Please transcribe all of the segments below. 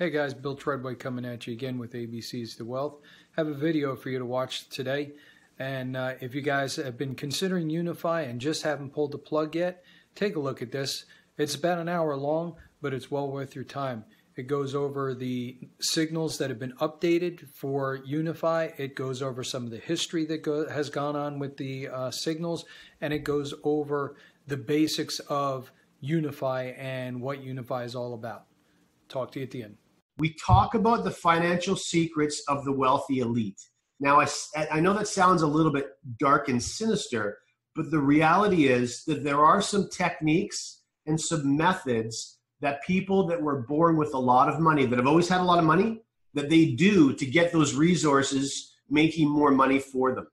Hey guys, Bill Treadway coming at you again with ABCs to Wealth. Have a video for you to watch today. And if you guys have been considering Unifii and just haven't pulled the plug yet, take a look at this. It's about an hour long, but it's well worth your time. It goes over the signals that have been updated for Unifii. It goes over some of the history that has gone on with the signals, and it goes over the basics of Unifii and what Unifii is all about. Talk to you at the end. We talk about the financial secrets of the wealthy elite. Now, I know that sounds a little bit dark and sinister, but the reality is that there are some techniques and some methods that people that were born with a lot of money, that have always had a lot of money, that they do to get those resources making more money for them.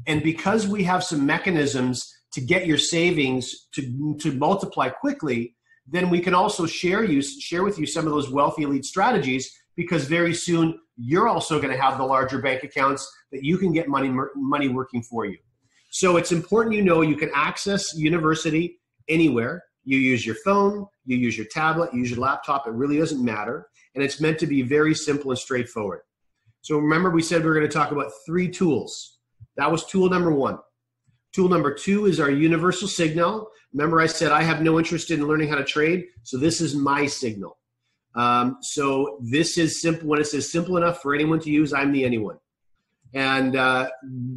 And because we have some mechanisms to get your savings to multiply quickly, then we can also share with you some of those wealthy elite strategies, because very soon you're also going to have the larger bank accounts that you can get money working for you. So it's important you can access University anywhere. You use your phone, you use your tablet, you use your laptop. It really doesn't matter. And it's meant to be very simple and straightforward. So remember, we said we were going to talk about 3 tools. That was tool number 1. Tool number 2 is our universal signal. Remember, I said I have no interest in learning how to trade, so this is my signal. So this is simple. When it says simple enough for anyone to use, I'm the anyone. And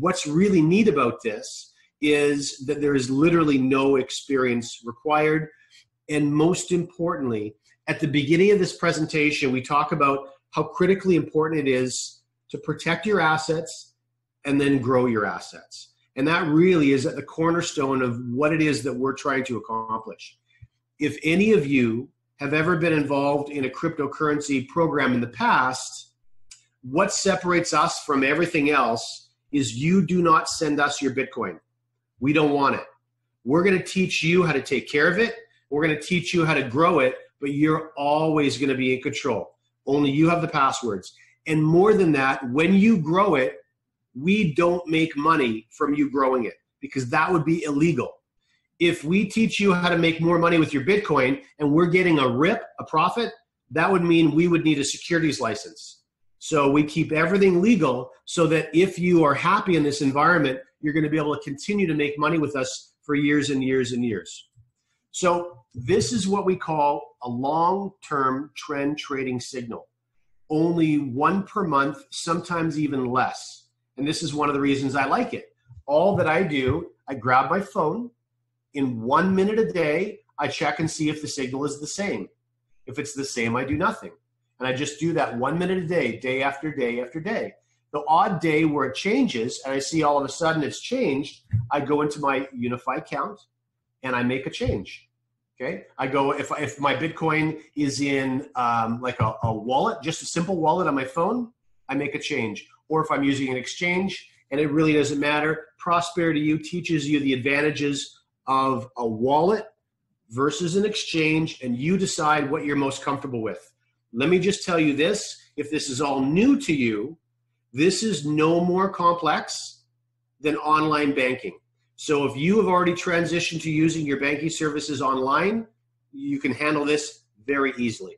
what's really neat about this is that there is literally no experience required. And most importantly, at the beginning of this presentation, we talk about how critically important it is to protect your assets and then grow your assets. And that really is at the cornerstone of what it is that we're trying to accomplish. If any of you have ever been involved in a cryptocurrency program in the past, what separates us from everything else is you do not send us your Bitcoin. We don't want it. We're going to teach you how to take care of it. We're going to teach you how to grow it, but you're always going to be in control. Only you have the passwords. And more than that, when you grow it, we don't make money from you growing it, because that would be illegal. If we teach you how to make more money with your Bitcoin and we're getting a profit, that would mean we would need a securities license. So we keep everything legal so that if you are happy in this environment, you're going to be able to continue to make money with us for years and years and years. So this is what we call a long-term trend trading signal. Only 1 per month, sometimes even less. And this is one of the reasons I like it. All that I do, I grab my phone. In 1 minute a day, I check and see if the signal is the same. If it's the same, I do nothing. And I just do that 1 minute a day, day after day after day. The odd day where it changes and I see all of a sudden it's changed, I go into my Unifii account and I make a change. Okay, I go, if my Bitcoin is in like a wallet, just a simple wallet on my phone, I make a change. Or if I'm using an exchange, and it really doesn't matter, Prosperity U teaches you the advantages of a wallet versus an exchange, and you decide what you're most comfortable with. Let me just tell you this, if this is all new to you, this is no more complex than online banking. So if you have already transitioned to using your banking services online, you can handle this very easily.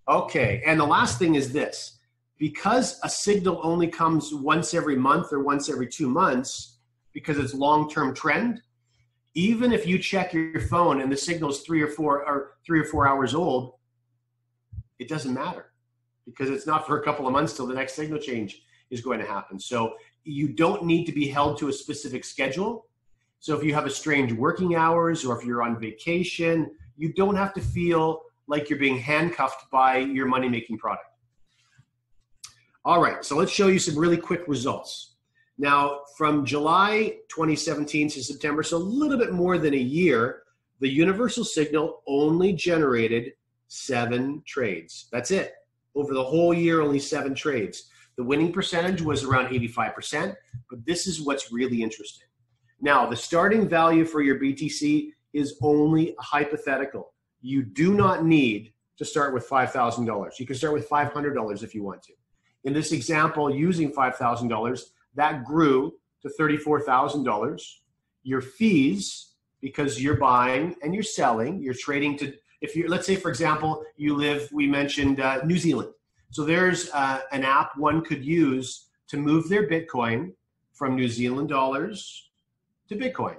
Okay, and the last thing is this. Because a signal only comes once every month or once every 2 months, because it's long-term trend, even if you check your phone and the signal is 3 or 4 hours old, it doesn't matter, because it's not for a couple of months till the next signal change is going to happen. So you don't need to be held to a specific schedule. So if you have a strange working hours or if you're on vacation, you don't have to feel like you're being handcuffed by your money-making product. All right, so let's show you some really quick results. Now, from July 2017 to September, so a little bit more than a year, the universal signal only generated 7 trades. That's it. Over the whole year, only 7 trades. The winning percentage was around 85%, but this is what's really interesting. Now, the starting value for your BTC is only hypothetical. You do not need to start with $5,000. You can start with $500 if you want to. In this example, using $5,000, that grew to $34,000. Your fees, because you're buying and you're selling, you're trading If you, let's say, for example, you live, we mentioned New Zealand. So there's an app one could use to move their Bitcoin from New Zealand dollars to Bitcoin,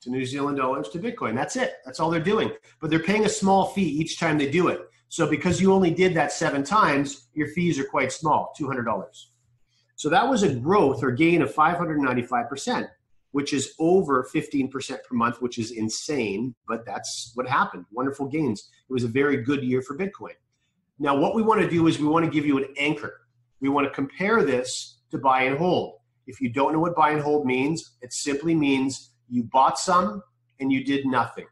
to New Zealand dollars to Bitcoin. That's it. That's all they're doing. But they're paying a small fee each time they do it. So because you only did that 7 times, your fees are quite small, $200. So that was a growth or gain of 595%, which is over 15% per month, which is insane, but that's what happened. Wonderful gains. It was a very good year for Bitcoin. Now, what we want to do is we want to give you an anchor. We want to compare this to buy and hold. If you don't know what buy and hold means, it simply means you bought some and you did nothing.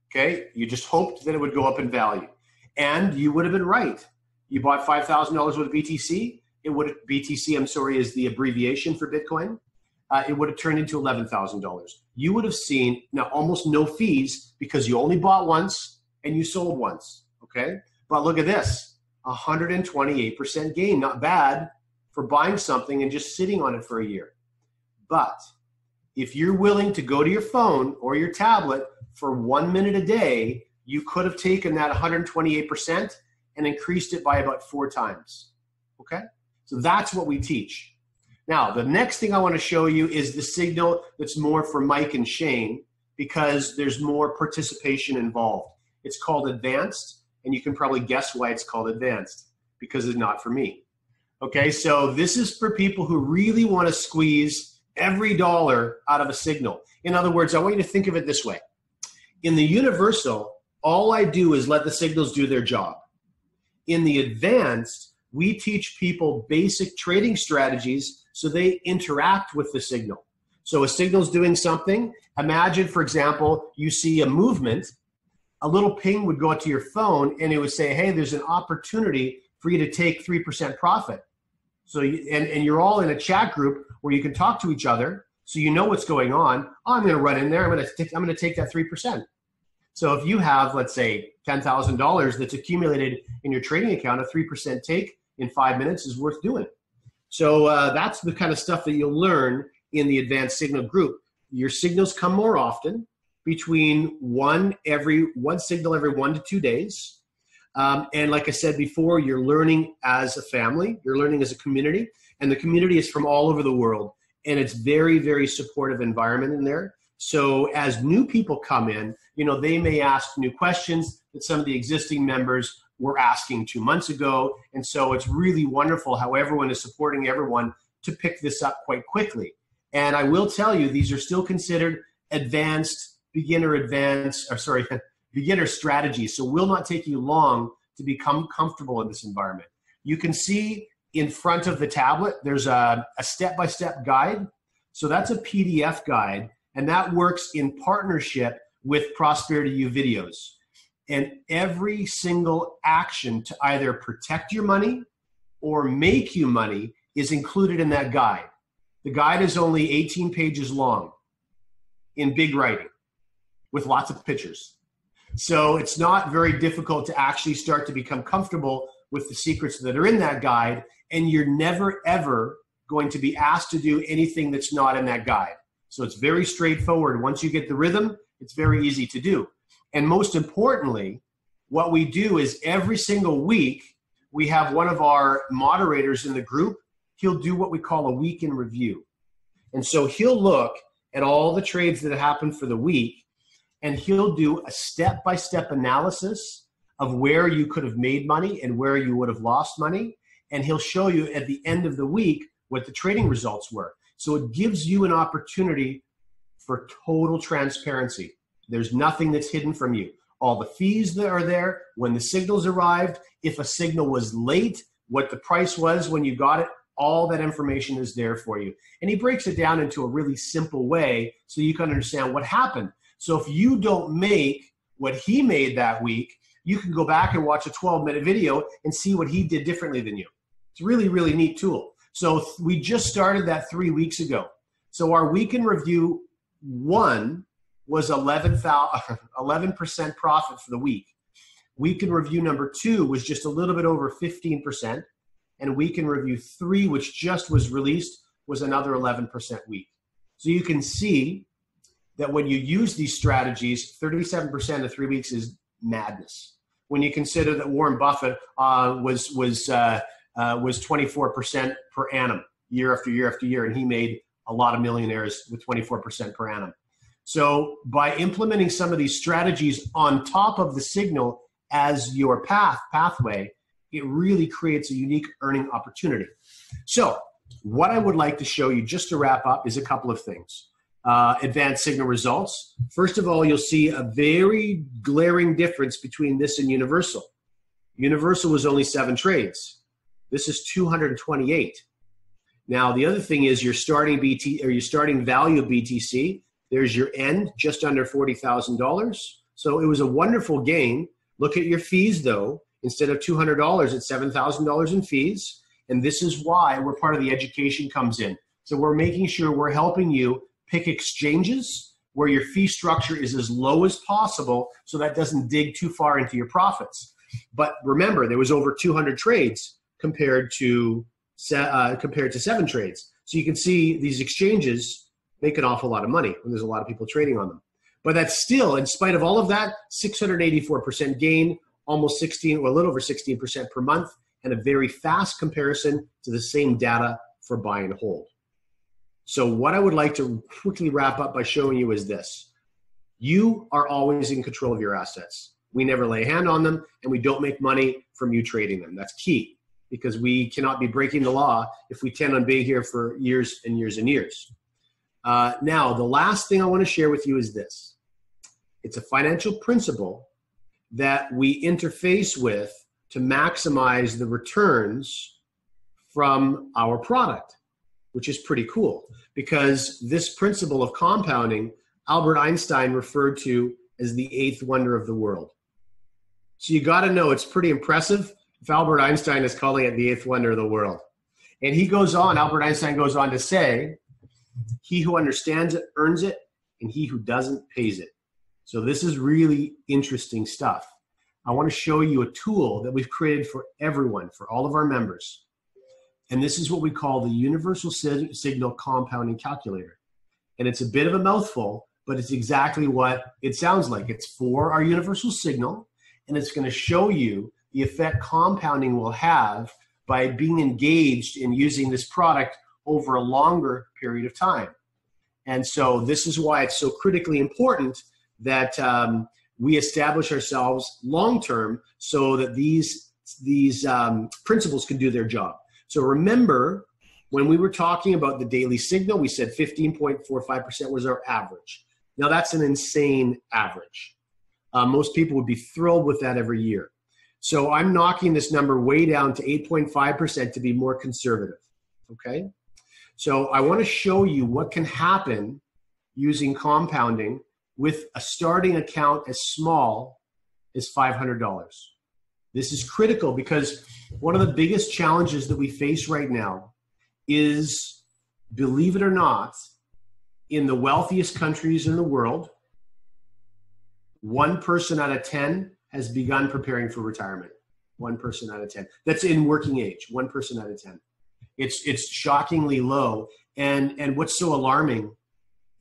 Okay? You just hoped that it would go up in value. And you would have been right. You bought $5,000 worth of BTC. BTC, I'm sorry, is the abbreviation for Bitcoin. It would have turned into $11,000. You would have seen now almost no fees because you only bought once and you sold once. Okay? But look at this, 128% gain. Not bad for buying something and just sitting on it for a year. But if you're willing to go to your phone or your tablet for 1 minute a day, you could have taken that 128% and increased it by about 4 times. Okay? So that's what we teach. Now, the next thing I want to show you is the signal that's more for Mike and Shane because there's more participation involved. It's called advanced, and you can probably guess why it's called advanced, because it's not for me. Okay, so this is for people who really want to squeeze every dollar out of a signal. In other words, I want you to think of it this way. In the universal, all I do is let the signals do their job. In the advanced, we teach people basic trading strategies so they interact with the signal. So a signal's doing something. Imagine, for example, you see a movement. A little ping would go out to your phone and it would say, hey, there's an opportunity for you to take 3% profit. So and you're all in a chat group where you can talk to each other, so you know what's going on. Oh, I'm going to run in there. I'm going to take that 3%. So if you have, let's say, $10,000 that's accumulated in your trading account, a 3% take in 5 minutes is worth doing. So that's the kind of stuff that you'll learn in the advanced signal group. Your signals come more often, between one signal every 1 to 2 days. And like I said before, you're learning as a family, you're learning as a community, and the community is from all over the world. And it's very, very supportive environment in there. So as new people come in, they may ask new questions that some of the existing members were asking 2 months ago. And so it's really wonderful how everyone is supporting everyone to pick this up quite quickly. And I will tell you, these are still considered beginner strategies. So it will not take you long to become comfortable in this environment. You can see in front of the tablet, there's a step-by-step guide. So that's a PDF guide, and that works in partnership with Prosperity U videos. And every single action to either protect your money or make you money is included in that guide. The guide is only 18 pages long in big writing with lots of pictures. So it's not very difficult to actually start to become comfortable with the secrets that are in that guide, and you're never, ever going to be asked to do anything that's not in that guide. So it's very straightforward. Once you get the rhythm, it's very easy to do. And most importantly, what we do is every single week, we have one of our moderators in the group. He'll do what we call a week in review. And so he'll look at all the trades that happened for the week, and he'll do a step-by-step analysis of where you could have made money and where you would have lost money. And he'll show you at the end of the week what the trading results were. So it gives you an opportunity for total transparency. There's nothing that's hidden from you. All the fees that are there, when the signals arrived, if a signal was late, what the price was when you got it, all that information is there for you. And he breaks it down into a really simple way so you can understand what happened. So if you don't make what he made that week, you can go back and watch a 12-minute video and see what he did differently than you. It's a really, really neat tool. So we just started that 3 weeks ago. So our week in review 1 was 11% profit for the week. Week in review number 2 was just a little bit over 15%. And week in review 3, which just was released, was another 11% week. So you can see that when you use these strategies, 37% of 3 weeks is madness. When you consider that Warren Buffett was 24% per annum, year after year after year, and he made a lot of millionaires with 24% per annum. So by implementing some of these strategies on top of the signal as your pathway, it really creates a unique earning opportunity. So what I would like to show you, just to wrap up, is a couple of things. Advanced signal results. First of all, you'll see a very glaring difference between this and Universal. Universal was only 7 trades. This is 228. Now, the other thing is your starting value of BTC. There's your end, just under $40,000. So it was a wonderful gain. Look at your fees, though. Instead of $200, it's $7,000 in fees. And this is why we're part of the education comes in. So we're making sure we're helping you pick exchanges where your fee structure is as low as possible so that doesn't dig too far into your profits. But remember, there was over 200 trades compared to 7 trades. So you can see these exchanges make an awful lot of money when there's a lot of people trading on them. But that's still, in spite of all of that, 684% gain, almost 16 or a little over 16% per month, and a very fast comparison to the same data for buy and hold. So what I would like to quickly wrap up by showing you is this. You are always in control of your assets. We never lay a hand on them, and we don't make money from you trading them. That's key, because we cannot be breaking the law if we tend on being here for years and years and years. Now, the last thing I want to share with you is this. It's a financial principle that we interface with to maximize the returns from our product, which is pretty cool, because this principle of compounding, Albert Einstein referred to as the 8th wonder of the world. So you got to know, it's pretty impressive if Albert Einstein is calling it the 8th wonder of the world. And he goes on, Albert Einstein goes on to say, he who understands it earns it, and he who doesn't pays it. So this is really interesting stuff. I want to show you a tool that we've created for everyone, for all of our members. And this is what we call the Universal Signal Compounding Calculator. And it's a bit of a mouthful, but it's exactly what it sounds like. It's for our universal signal, and it's going to show you the effect compounding will have by being engaged in using this product over a longer period of time. And so this is why it's so critically important that we establish ourselves long-term so that these principles can do their job. So remember, when we were talking about the daily signal, we said 15.45% was our average. Now that's an insane average. Most people would be thrilled with that every year. So I'm knocking this number way down to 8.5% to be more conservative, okay? So I want to show you what can happen using compounding with a starting account as small as $500. This is critical because one of the biggest challenges that we face right now is, believe it or not, in the wealthiest countries in the world, 1 person out of 10 has begun preparing for retirement. 1 person out of 10. That's in working age, 1 person out of 10. It's shockingly low. And what's so alarming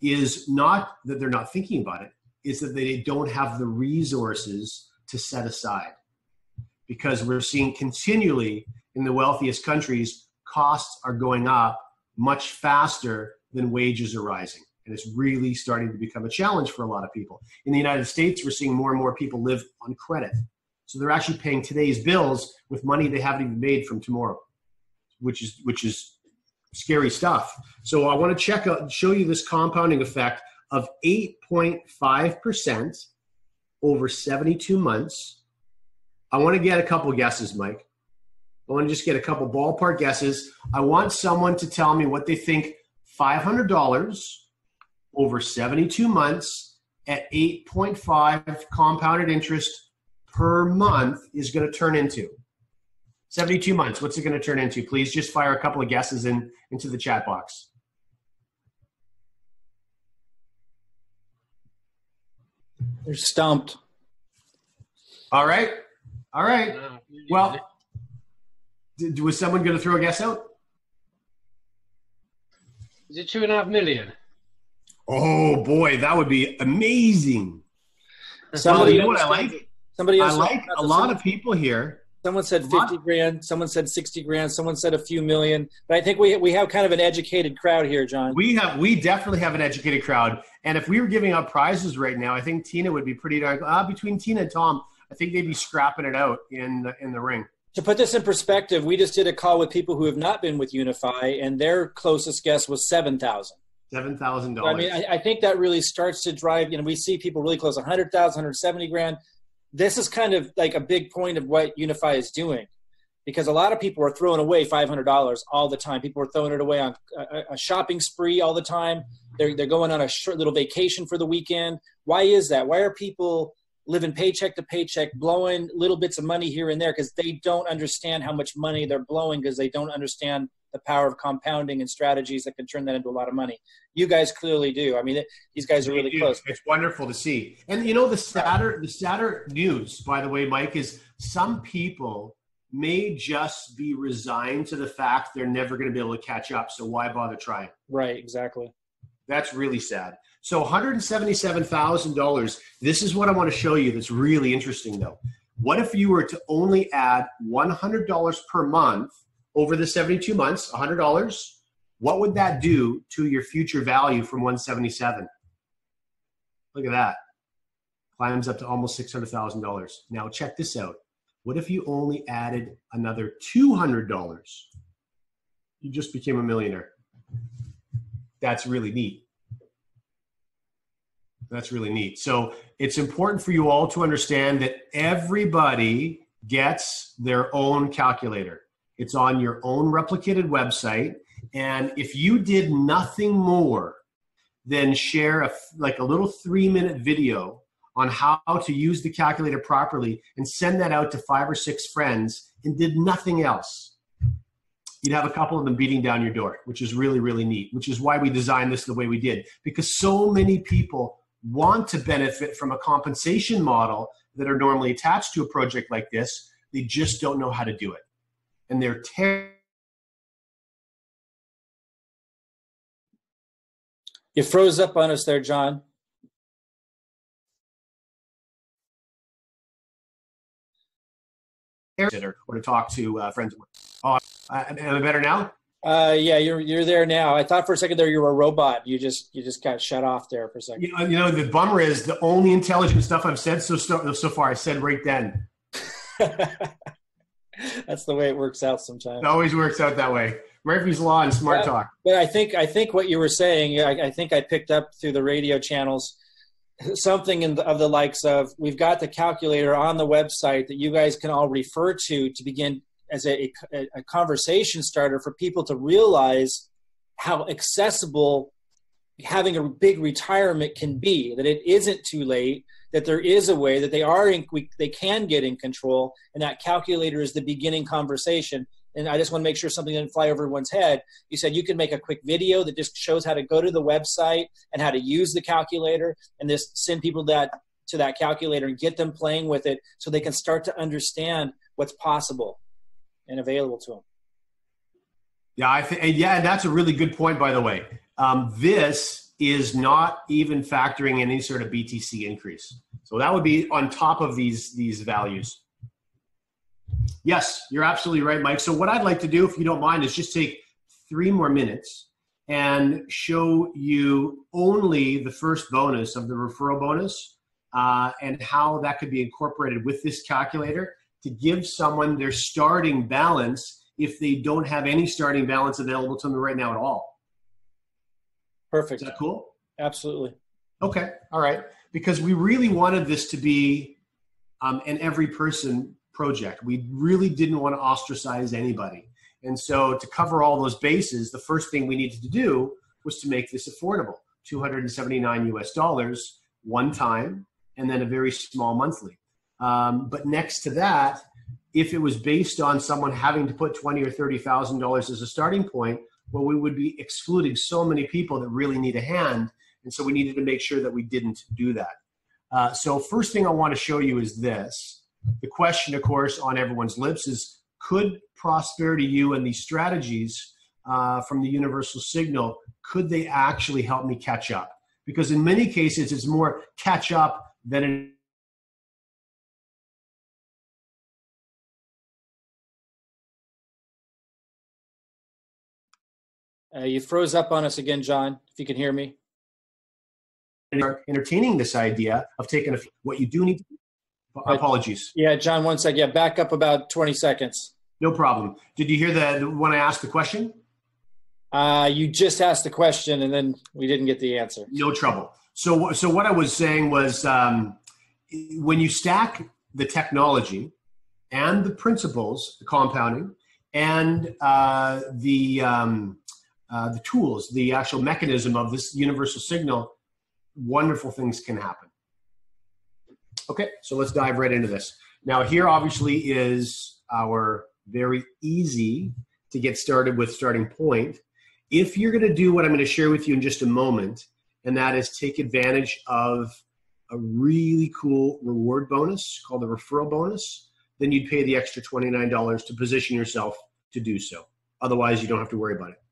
is not that they're not thinking about it, is that they don't have the resources to set aside. Because we're seeing continually in the wealthiest countries, costs are going up much faster than wages are rising. And it's really starting to become a challenge for a lot of people. In the United States, we're seeing more and more people live on credit. So they're actually paying today's bills with money they haven't even made from tomorrow, which is scary stuff. So I want to show you this compounding effect of 8.5% over 72 months. I want to get a couple guesses, Mike. I want to just get a couple ballpark guesses. I want someone to tell me what they think $500 over 72 months at 8.5 compounded interest per month is going to turn into. 72 months, what's it going to turn into? Please just fire a couple of guesses into the chat box. They're stumped. All right. All right. Well, was someone going to throw a guess out? Is it 2.5 million? Oh boy, that would be amazing. Somebody, well, you know what I like? Somebody I else. like a lot of people here. Someone said 50 grand. Someone said 60 grand. Someone said a few million. But I think we have kind of an educated crowd here, John. We definitely have an educated crowd. And if we were giving out prizes right now, I think Tina would be pretty darn. Between Tina and Tom, I think they'd be scrapping it out in the ring. To put this in perspective, we just did a call with people who have not been with Unifii, and their closest guess was $7,000. $7,000. I mean, I think that really starts to drive. We see people really close 100,000, 170 grand. This is kind of like a big point of what Unifii is doing, because a lot of people are throwing away $500 all the time. People are throwing it away on a shopping spree all the time. They're going on a short little vacation for the weekend. Why is that? Why are people living paycheck to paycheck, blowing little bits of money here and there because they don't understand how much money they're blowing, because they don't understand the power of compounding and strategies that can turn that into a lot of money. You guys clearly do. I mean, these guys are really close. It's wonderful to see. And the sadder news, by the way, Mike, is some people may just be resigned to the fact they're never going to be able to catch up. So why bother trying? Right. Exactly. That's really sad. So $177,000. This is what I want to show you that's really interesting, though. What if you were to only add $100 per month over the 72 months, $100? What would that do to your future value from 177? Look at that. Climbs up to almost $600,000. Now check this out. What if you only added another $200? You just became a millionaire. That's really neat. That's really neat. So it's important for you all to understand that everybody gets their own calculator. It's on your own replicated website. And if you did nothing more than share a little 3-minute video on how to use the calculator properly and send that out to 5 or 6 friends and did nothing else, you'd have a couple of them beating down your door, which is really, really neat, which is why we designed this the way we did, because so many people want to benefit from a compensation model that are normally attached to a project like this. They just don't know how to do it. And they're You froze up on us there, John. or to talk to friends. Oh, am I better now? Yeah, you're there now. I thought for a second there you were a robot. You just got shut off there for a second. The bummer is the only intelligent stuff I've said so far I said right then. That's the way it works out sometimes. It always works out that way. Murphy's Law and smart talk. But I think what you were saying, I think I picked up through the radio channels something of the likes of, we've got the calculator on the website that you guys can all refer to begin as a conversation starter for people to realize how accessible having a big retirement can be, that it isn't too late, that there is a way, that they can get in control, and that calculator is the beginning conversation. And I just want to make sure something didn't fly over everyone's head. You said you can make a quick video that just shows how to go to the website and how to use the calculator, and just send people to that calculator and get them playing with it so they can start to understand what's possible and available to them. Yeah, and that's a really good point, by the way. This is not even factoring in any sort of BTC increase. So that would be on top of these values. Yes, you're absolutely right, Mike. So what I'd like to do, if you don't mind, is just take 3 more minutes and show you only the first bonus of the referral bonus and how that could be incorporated with this calculator to give someone their starting balance if they don't have any starting balance available to them right now at all. Perfect. Is that cool? Absolutely. Okay. All right. Because we really wanted this to be an every person project. We really didn't want to ostracize anybody. And so to cover all those bases, the first thing we needed to do was to make this affordable, $279 one time, and then a very small monthly. But next to that, if it was based on someone having to put $20,000 or $30,000 as a starting point, well, we would be excluding so many people that really need a hand. And so we needed to make sure that we didn't do that. So first thing I want to show you is this. The question, of course, on everyone's lips is, could Prosperity U and these strategies from the universal signal, could they actually help me catch up? Because in many cases, it's more catch up than it You froze up on us again, John, if you can hear me. Entertaining this idea of taking what you do need to. Apologies. Yeah, John, one sec. Yeah, back up about 20 seconds. No problem. Did you hear when I asked the question? You just asked the question, and then we didn't get the answer. No trouble. So what I was saying was when you stack the technology and the principles, the compounding, and the tools, the actual mechanism of this universal signal, wonderful things can happen. Okay, so let's dive right into this. Now here obviously is our very easy to get started with starting point. If you're going to do what I'm going to share with you in just a moment, and that is take advantage of a really cool reward bonus called the referral bonus, then you'd pay the extra $29 to position yourself to do so. Otherwise, you don't have to worry about it.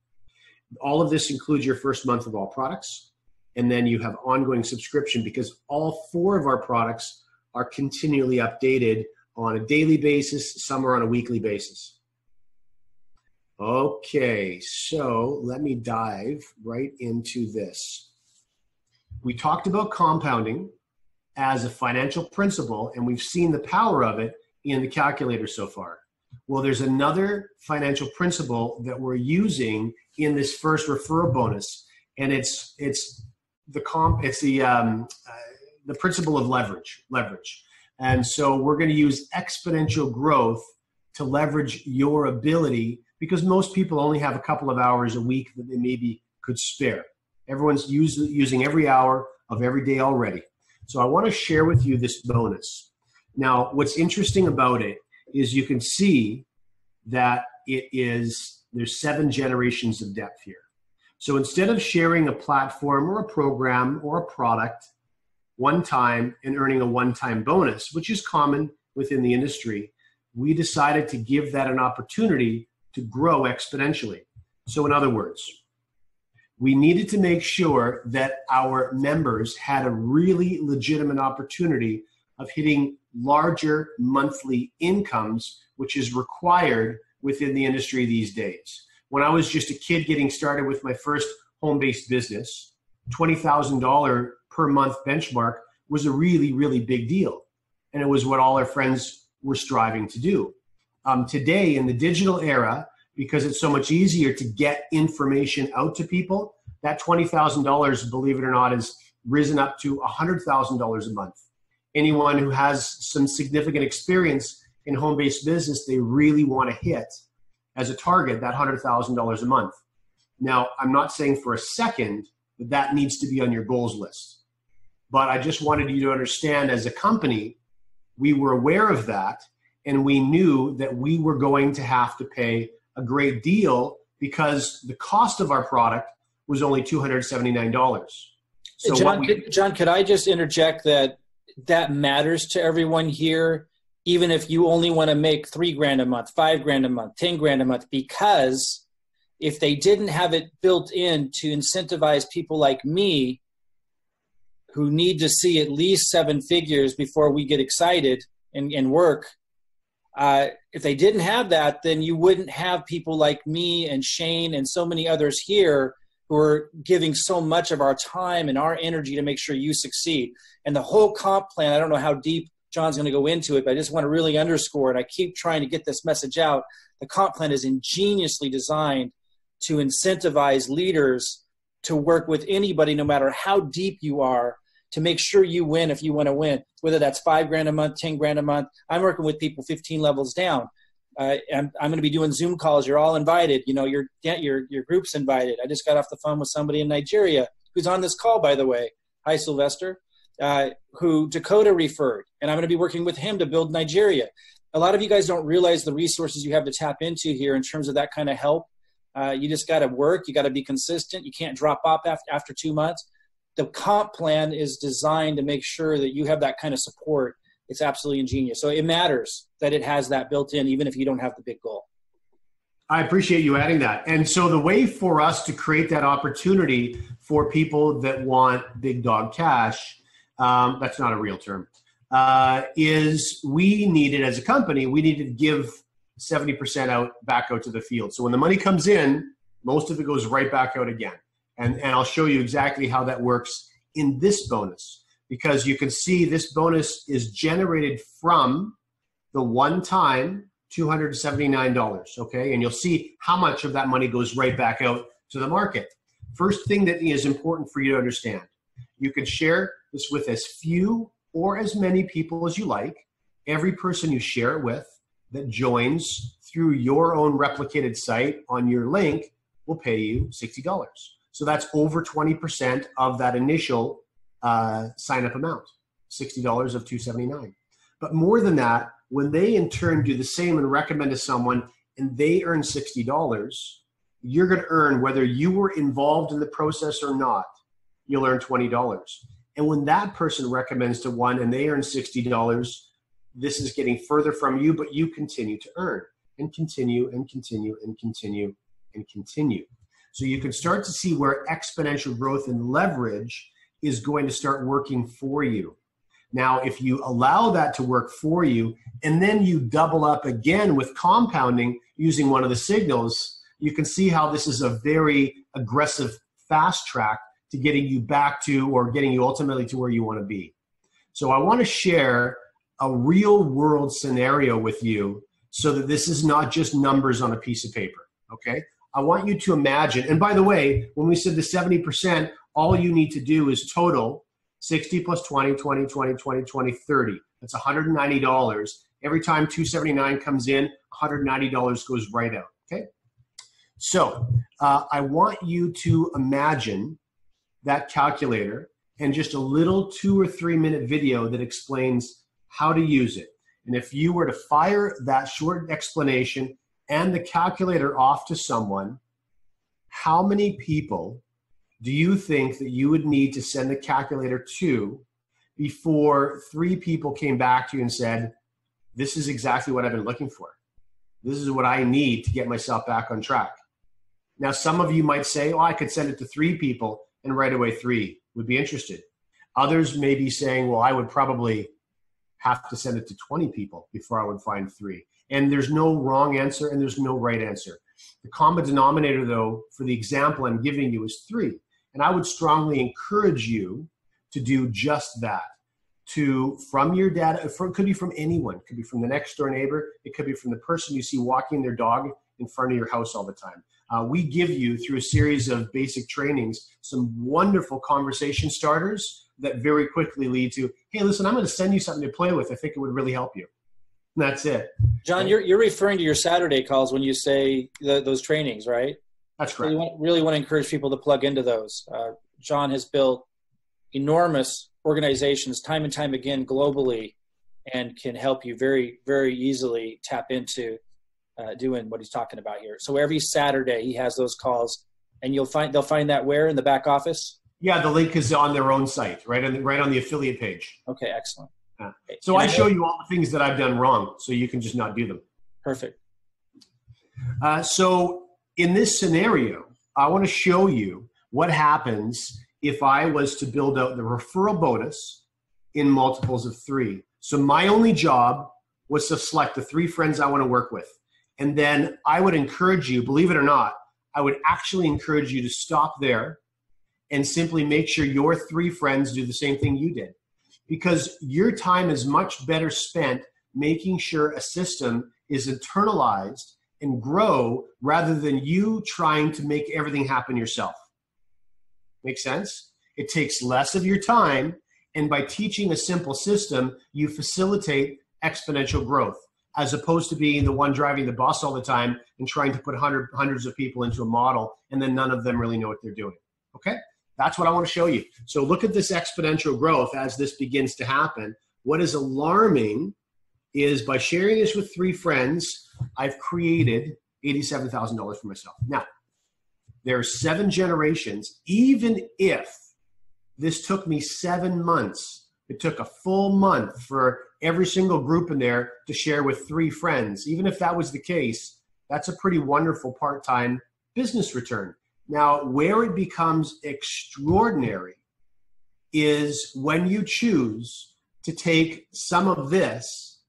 All of this includes your first month of all products, and then you have ongoing subscription because all 4 of our products are continually updated on a daily basis, some are on a weekly basis. Okay, so let me dive right into this. We talked about compounding as a financial principle, and we've seen the power of it in the calculator so far. Well, there's another financial principle that we're using in this first referral bonus, and it's the principle of leverage. And so we're going to use exponential growth to leverage your ability, because most people only have a couple of hours a week that they maybe could spare. Everyone's using every hour of every day already. So I want to share with you this bonus. Now, what's interesting about it is you can see that there's 7 generations of depth here. So instead of sharing a platform or a program or a product one time and earning a one-time bonus, which is common within the industry, we decided to give that an opportunity to grow exponentially. So in other words, we needed to make sure that our members had a really legitimate opportunity of hitting larger monthly incomes, which is required within the industry these days. When I was just a kid getting started with my first home-based business, $20,000 per month benchmark was a really, really big deal. And it was what all our friends were striving to do. Today, in the digital era, because it's so much easier to get information out to people, that $20,000, believe it or not, has risen up to $100,000 a month. Anyone who has some significant experience in home-based business, they really want to hit as a target that $100,000 a month. Now, I'm not saying for a second that that needs to be on your goals list, but I just wanted you to understand as a company, we were aware of that, and we knew that we were going to have to pay a great deal because the cost of our product was only $279. So John, could I just interject that matters to everyone here, even if you only want to make $3,000 a month, $5,000 a month, $10,000 a month, because if they didn't have it built in to incentivize people like me who need to see at least 7 figures before we get excited and work, if they didn't have that, then you wouldn't have people like me and Shane and so many others here who are giving so much of our time and our energy to make sure you succeed. And the whole comp plan, I don't know how deep John's going to go into it, but I just want to really underscore, and I keep trying to get this message out, the comp plan is ingeniously designed to incentivize leaders to work with anybody, no matter how deep you are, to make sure you win if you want to win, whether that's $5,000 a month, $10,000 a month. I'm working with people 15 levels down. I'm going to be doing Zoom calls. You're all invited. You know, your group's invited. I just got off the phone with somebody in Nigeria who's on this call, by the way. Hi, Sylvester, who Dakota referred, and I'm going to be working with him to build Nigeria. A lot of you guys don't realize the resources you have to tap into here in terms of that kind of help. You just got to work. You got to be consistent. You can't drop off after 2 months. The comp plan is designed to make sure that you have that kind of support. It's absolutely ingenious. So it matters that it has that built in, even if you don't have the big goal. I appreciate you adding that. And so the way for us to create that opportunity for people that want big dog cash, that's not a real term, is we needed, as a company, we needed to give 70% back out to the field. So when the money comes in, Most of it goes right back out again. And I'll show you exactly how that works in this bonus, because you can see this bonus is generated from the one-time $279, okay? And you'll see how much of that money goes right back out to the market. First thing that is important for you to understand, you can share this with as few or as many people as you like. Every person you share it with that joins through your own replicated site on your link will pay you $60. So that's over 20% of that initial sign-up amount, $60 of $279. But more than that, when they in turn do the same and recommend to someone and they earn $60, you're going to earn, whether you were involved in the process or not, you'll earn $20. And when that person recommends to one and they earn $60, this is getting further from you, but you continue to earn and continue and continue and continue and continue. So you can start to see where exponential growth and leverage is going to start working for you. Now, if you allow that to work for you, and then you double up again with compounding using one of the signals, you can see how this is a very aggressive fast track to getting you back to, or getting you ultimately to where you want to be. So I want to share a real world scenario with you so that this is not just numbers on a piece of paper, okay? I want you to imagine, and by the way, when we said the 70%, all you need to do is total 60 plus 20, 20, 20, 20, 20, 30. That's $190. Every time 279 comes in, $190 goes right out, okay? So I want you to imagine that calculator and just a little 2 or 3 minute video that explains how to use it. And if you were to fire that short explanation and the calculator off to someone, how many people do you think that you would need to send the calculator to before 3 people came back to you and said, this is exactly what I've been looking for. This is what I need to get myself back on track. Now, some of you might say, oh, I could send it to 3 people and right away 3 would be interested. Others may be saying, well, I would probably have to send it to 20 people before I would find 3. And there's no wrong answer and there's no right answer. The common denominator, though, for the example I'm giving you is 3. And I would strongly encourage you to do just that. From your data, it could be from anyone. It could be from the next door neighbor. It could be from the person you see walking their dog in front of your house all the time. We give you, through a series of basic trainings, some wonderful conversation starters that very quickly lead to, hey, listen, I'm going to send you something to play with. I think it would really help you. And that's it. John, you're referring to your Saturday calls when you say those trainings, right? That's correct. Really want to encourage people to plug into those. John has built enormous organizations time and time again globally, and can help you very, very easily tap into doing what he's talking about here. So every Saturday he has those calls, and they'll find that where in the back office? Yeah, the link is on their own site, right on the affiliate page. Okay, excellent. So I show you all the things that I've done wrong, so you can just not do them. Perfect. So in this scenario, I want to show you what happens if I was to build out the referral bonus in multiples of 3. So my only job was to select the 3 friends I want to work with. And then I would encourage you, believe it or not, I would actually encourage you to stop there and simply make sure your 3 friends do the same thing you did. Because your time is much better spent making sure a system is internalized and grow rather than you trying to make everything happen yourself. Make sense? It takes less of your time, and by teaching a simple system, you facilitate exponential growth, as opposed to being the one driving the bus all the time and trying to put hundreds of people into a model, and then none of them really know what they're doing. Okay? That's what I want to show you. So look at this exponential growth as this begins to happen. What is alarming is by sharing this with 3 friends, I've created $87,000 for myself. Now, there are 7 generations. Even if this took me 7 months, it took a full month for every single group in there to share with 3 friends. Even if that was the case, that's a pretty wonderful part-time business return. Now, where it becomes extraordinary is when you choose to take some of this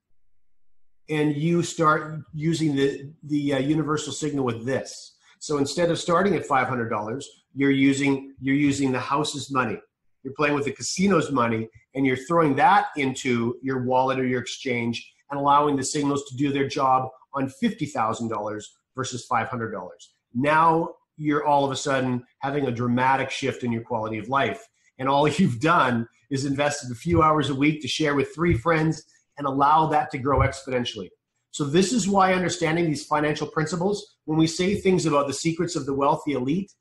and you start using the universal signal with this. So instead of starting at $500, you're using the house's money. You're playing with the casino's money, and you're throwing that into your wallet or your exchange and allowing the signals to do their job on $50,000 versus $500. Now you're all of a sudden having a dramatic shift in your quality of life. And all you've done is invested a few hours a week to share with 3 friends and allow that to grow exponentially. So this is why understanding these financial principles, when we say things about the secrets of the wealthy elite,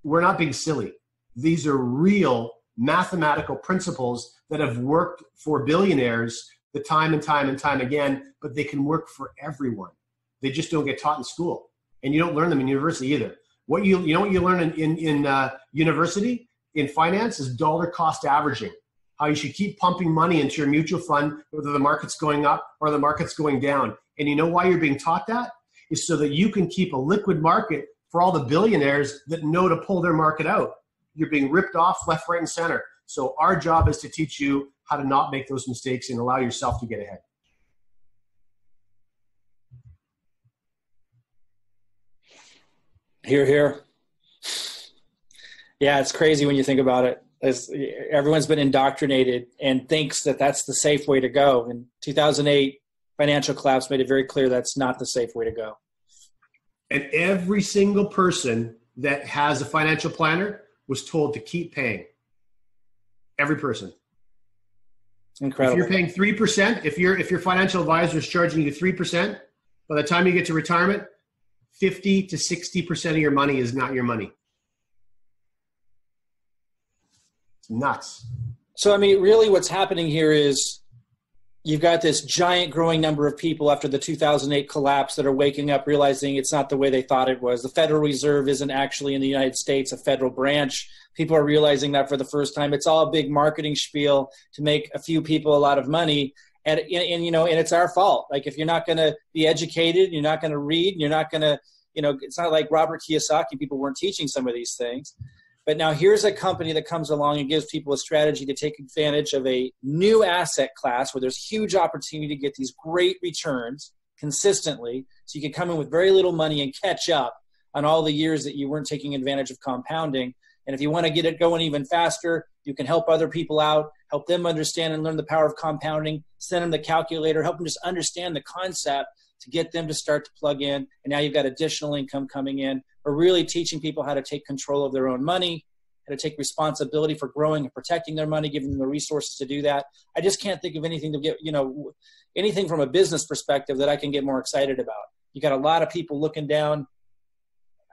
we're not being silly. These are real mathematical principles that have worked for billionaires the time and time and time again, but they can work for everyone. They just don't get taught in school. And you don't learn them in university either. What you know what you learn in university, in finance, is dollar cost averaging. How you should keep pumping money into your mutual fund, whether the market's going up or the market's going down. And you know why you're being taught that? Is so that you can keep a liquid market for all the billionaires that know to pull their market out. You're being ripped off left, right, and center. So our job is to teach you how to not make those mistakes and allow yourself to get ahead. Hear, hear. Yeah, it's crazy when you think about it. Everyone's been indoctrinated and thinks that that's the safe way to go. In 2008, financial collapse made it very clear that's not the safe way to go. And every single person that has a financial planner was told to keep paying. Every person. Incredible. If you're paying 3%, if your financial advisor is charging you 3%, by the time you get to retirement, 50 to 60% of your money is not your money. It's nuts. So, I mean, really what's happening here is you've got this giant growing number of people after the 2008 collapse that are waking up, realizing it's not the way they thought it was. The Federal Reserve isn't actually in the United States a federal branch. People are realizing that for the first time. It's all a big marketing spiel to make a few people a lot of money. And you know, and it's our fault. Like, if you're not going to be educated, you're not going to read, you're not going to, you know, it's not like Robert Kiyosaki, people weren't teaching some of these things. But now here's a company that comes along and gives people a strategy to take advantage of a new asset class where there's huge opportunity to get these great returns consistently. So you can come in with very little money and catch up on all the years that you weren't taking advantage of compounding. And if you want to get it going even faster, you can help other people out, help them understand and learn the power of compounding, send them the calculator, help them just understand the concept to get them to start to plug in. And now you've got additional income coming in. We're really teaching people how to take control of their own money, how to take responsibility for growing and protecting their money, giving them the resources to do that. I just can't think of anything to get, you know, anything from a business perspective that I can get more excited about. You got a lot of people looking down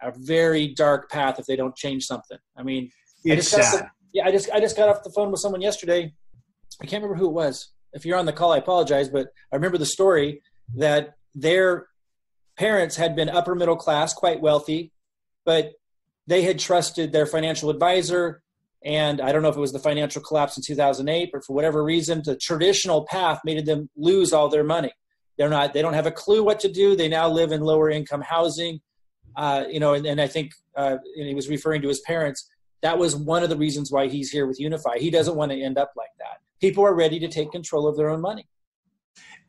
a very dark path if they don't change something. I mean, it's sad. I just got off the phone with someone yesterday. I can't remember who it was. If you're on the call, I apologize, but I remember the story that their parents had been upper middle class, quite wealthy, but they had trusted their financial advisor. And I don't know if it was the financial collapse in 2008, but for whatever reason, the traditional path made them lose all their money. They don't have a clue what to do. They now live in lower income housing. You know, and I think and he was referring to his parents. That was one of the reasons why he's here with Unifii. He doesn't want to end up like that. People are ready to take control of their own money.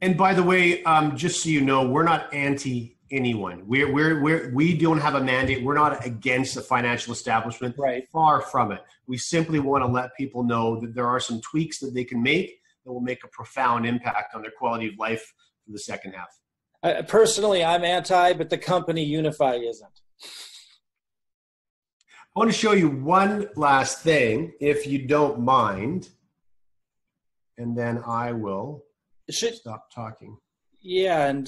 And by the way, just so you know, we're not anti anyone. We don't have a mandate. We're not against the financial establishment. Right. Far from it. We simply want to let people know that there are some tweaks that they can make that will make a profound impact on their quality of life for the second half. Personally, I'm anti, but the company Unifii isn't. I want to show you one last thing, if you don't mind, and then I will stop talking. Yeah, and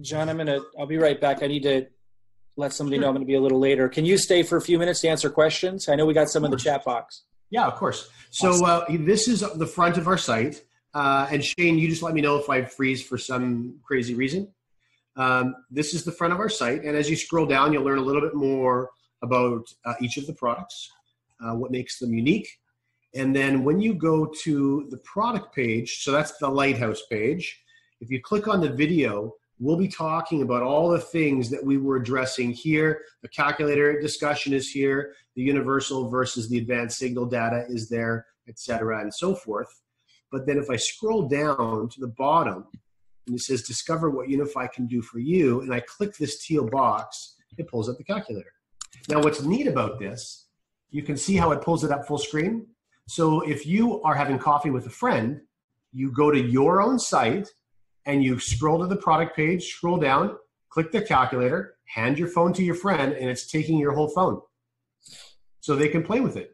John, I'll be right back. I need to let somebody know I'm going to be a little later. Can you stay for a few minutes to answer questions? I know we got some in the chat box. Yeah, of course. So this is the front of our site. And Shane, you just let me know if I freeze for some crazy reason. This is the front of our site. And as you scroll down, you'll learn a little bit more about each of the products, what makes them unique. And then when you go to the product page, so that's the Lighthouse page, if you click on the video, we'll be talking about all the things that we were addressing here. The calculator discussion is here. The universal versus the advanced signal data is there, et cetera, and so forth. But then if I scroll down to the bottom, and it says, discover what Unifii can do for you, and I click this teal box, it pulls up the calculator. Now, what's neat about this, you can see how it pulls it up full screen. So if you are having coffee with a friend, you go to your own site and you scroll to the product page, scroll down, click the calculator, hand your phone to your friend, and it's taking your whole phone. So they can play with it.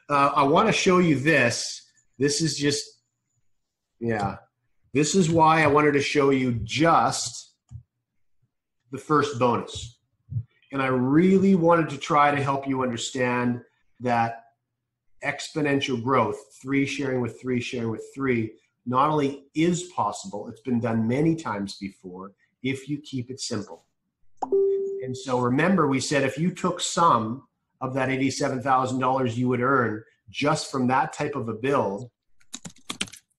I want to show you this. This is just, yeah. This is why I wanted to show you just the first bonus. And I really wanted to try to help you understand that exponential growth, 3 sharing with 3 sharing with 3, not only is possible, it's been done many times before if you keep it simple. And so remember, we said if you took some of that $87,000 you would earn just from that type of a build,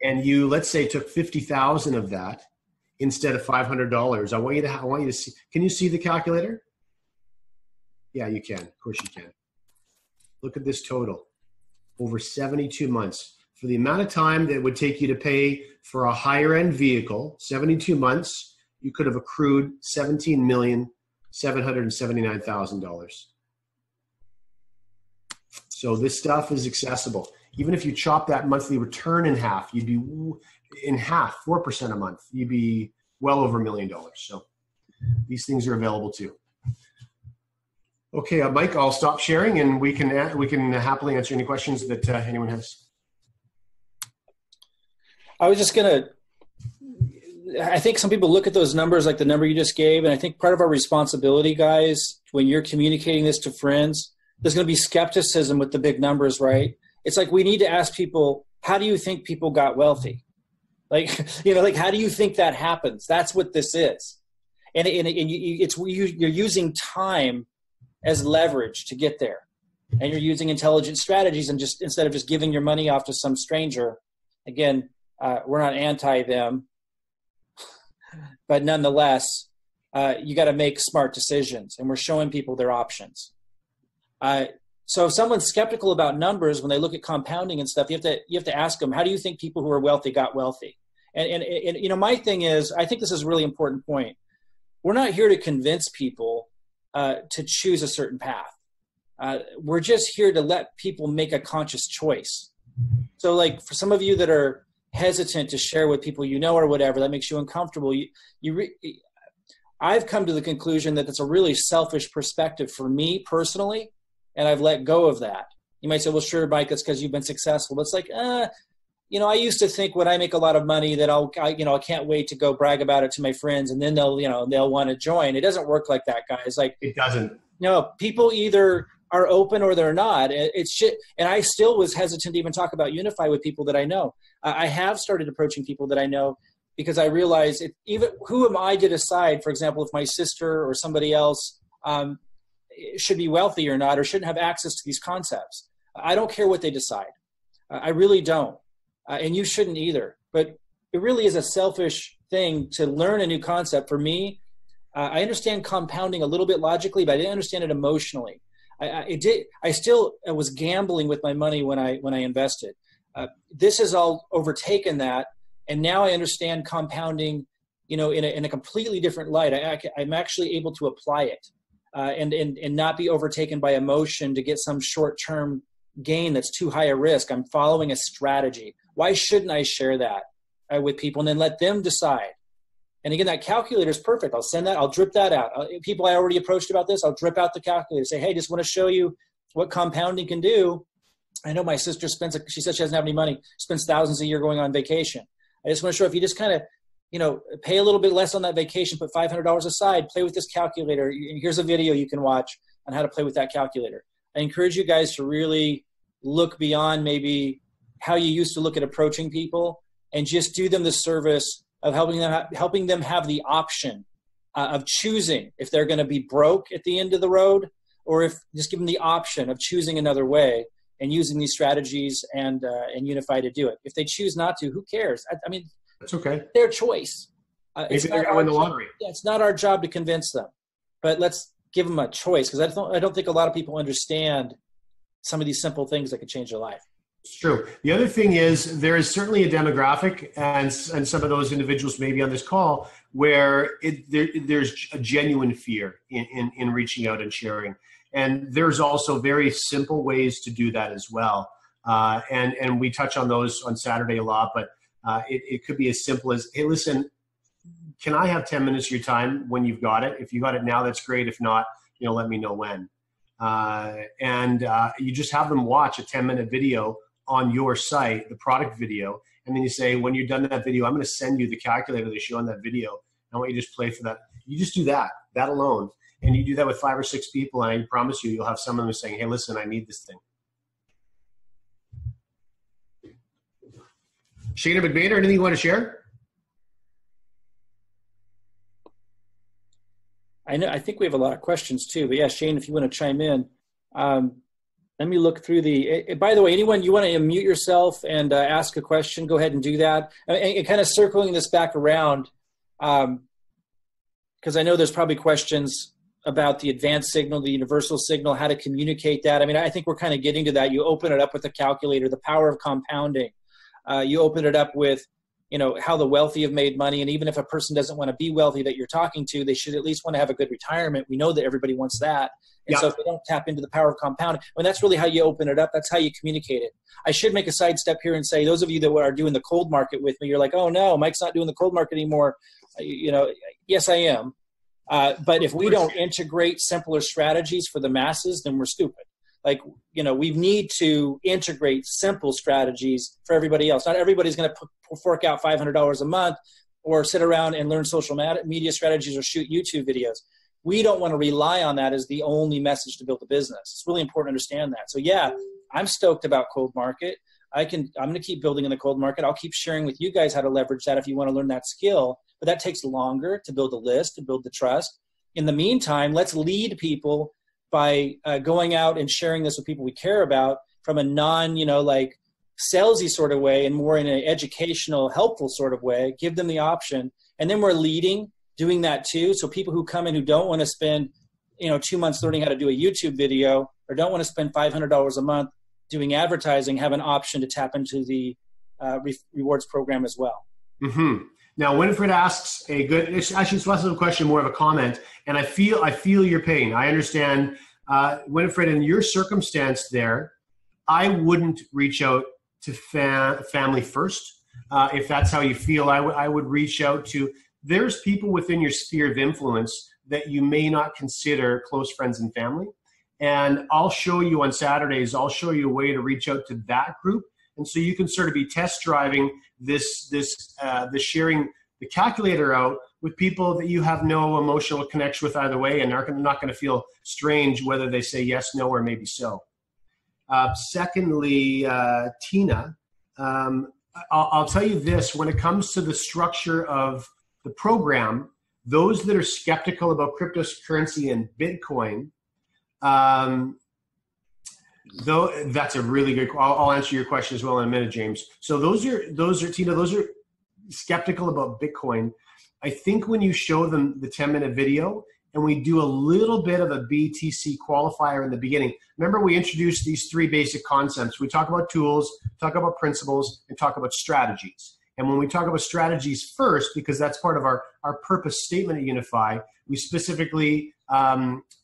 and you, let's say, took 50,000 of that instead of $500, I want you to see. Can you see the calculator? Yeah, you can. Of course you can. Look at this total over 72 months. For the amount of time that it would take you to pay for a higher end vehicle, 72 months, you could have accrued $17,779,000. So this stuff is accessible. Even if you chop that monthly return in half, you'd be in half, 4% a month. You'd be well over $1 million. So these things are available too. Okay, Mike, I'll stop sharing and we can happily answer any questions that anyone has. I was just gonna, I think some people look at those numbers like the number you just gave, and I think part of our responsibility, guys, when you're communicating this to friends, there's going to be skepticism with the big numbers, right? It's like we need to ask people, how do you think people got wealthy? Like, like how do you think that happens? That's what this is. And you're using time as leverage to get there. And you're using intelligent strategies, and just instead of just giving your money off to some stranger, again, we're not anti them, but nonetheless, you got to make smart decisions, and we're showing people their options. So if someone's skeptical about numbers when they look at compounding and stuff, you have to ask them, how do you think people who are wealthy got wealthy? And my thing is, I think this is a really important point. We're not here to convince people to choose a certain path. We're just here to let people make a conscious choice. So like for some of you that are hesitant to share with people or whatever, that makes you uncomfortable, I've come to the conclusion that it's a really selfish perspective for me personally, and I've let go of that. You might say, well, sure, Mike, that's because you've been successful. But it's like, I used to think when I make a lot of money that I can't wait to go brag about it to my friends, and then they'll want to join. It doesn't work like that, guys. Like, it doesn't. People either are open or they're not. It's shit. And I still was hesitant to even talk about Unifii with people that I know. I have started approaching people that I know because I realize who am I to decide, for example, if my sister or somebody else should be wealthy or not, or shouldn't have access to these concepts. I don't care what they decide. I really don't. And you shouldn't either. But it really is a selfish thing to learn a new concept. For me, I understand compounding a little bit logically, but I didn't understand it emotionally. I still was gambling with my money when I invested. This has all overtaken that, and now I understand compounding, in a completely different light. I'm actually able to apply it, and not be overtaken by emotion to get some short-term gain that's too high a risk. I'm following a strategy. Why shouldn't I share that with people and then let them decide? And again, that calculator is perfect. I'll send that. I'll drip that out. People I already approached about this, I'll drip out the calculator. Say, hey, just want to show you what compounding can do. I know my sister she said she doesn't have any money, spends thousands a year going on vacation. I just want to show if you just kind of, pay a little bit less on that vacation, put $500 aside, play with this calculator. Here's a video you can watch on how to play with that calculator. I encourage you guys to really look beyond maybe how you used to look at approaching people, and just do them the service of helping them have the option of choosing if they're going to be broke at the end of the road, or if just give them the option of choosing another way and using these strategies and Unifii to do it. If they choose not to, who cares? I mean, that's okay. Their choice. Maybe they're going to win the lottery. It's not our job to convince them, but let's give them a choice, because I don't think a lot of people understand some of these simple things that could change their life. It's true. The other thing is there is certainly a demographic, and some of those individuals maybe on this call where there's a genuine fear in reaching out and sharing. And there's also very simple ways to do that as well. And we touch on those on Saturday a lot, but it could be as simple as, hey, listen, can I have 10 minutes of your time when you've got it? If you got it now, that's great. If not, let me know when. You just have them watch a 10-minute video on your site, the product video. And then you say, when you're done that video, I'm going to send you the calculator they show on that video. I want you to just play for that. You just do that alone. And you do that with 5 or 6 people. And I promise you, you'll have some of them saying, hey, listen, I need this thing. Shana McBainer, anything you want to share? I think we have a lot of questions too, but yeah, Shane, if you want to chime in, let me look through by the way, anyone, you want to unmute yourself and ask a question, go ahead and do that. And kind of circling this back around, because I know there's probably questions about the advanced signal, the universal signal, how to communicate that. I mean, I think we're kind of getting to that. You open it up with the calculator, the power of compounding. You open it up with, how the wealthy have made money. And even if a person doesn't want to be wealthy that you're talking to, they should at least want to have a good retirement. We know that everybody wants that. And so if they don't tap into the power of compounding, that's really how you open it up. That's how you communicate it. I should make a sidestep here and say, those of you that are doing the cold market with me, you're like, oh no, Mike's not doing the cold market anymore. Yes, I am. But if we don't integrate simpler strategies for the masses, then we're stupid. We need to integrate simple strategies for everybody else. Not everybody's going to fork out $500 a month or sit around and learn social media strategies or shoot YouTube videos. We don't want to rely on that as the only message to build a business. It's really important to understand that. So yeah, I'm stoked about cold market. I'm going to keep building in the cold market. I'll keep sharing with you guys how to leverage that if you want to learn that skill, but that takes longer to build a list, to build the trust. In the meantime, let's lead people by going out and sharing this with people we care about from a salesy sort of way and more in an educational, helpful sort of way. Give them the option. And then we're leading, doing that too. So people who come in who don't want to spend, 2 months learning how to do a YouTube video or don't want to spend $500 a month doing advertising have an option to tap into the rewards program as well. Mm-hmm. Now, Winifred asks actually it's less of a question, more of a comment. And I feel your pain. I understand, Winifred, in your circumstance there, I wouldn't reach out to family first. If that's how you feel, I would reach out to, there's people within your sphere of influence that you may not consider close friends and family. And I'll show you on Saturdays, I'll show you a way to reach out to that group. And so you can sort of be test driving the sharing the calculator out with people that you have no emotional connection with either way and are not going to feel strange whether they say yes, no, or maybe so. Secondly, Tina, I'll tell you this, when it comes to the structure of the program, those that are skeptical about cryptocurrency and Bitcoin, though that's a really good. I'll answer your question as well in a minute, James. So those are Tina. Those are skeptical about Bitcoin. I think when you show them the 10-minute video and we do a little bit of a BTC qualifier in the beginning. Remember, we introduced these 3 basic concepts. We talk about tools, talk about principles, and talk about strategies. And when we talk about strategies first, because that's part of our purpose statement at Unifii, we specifically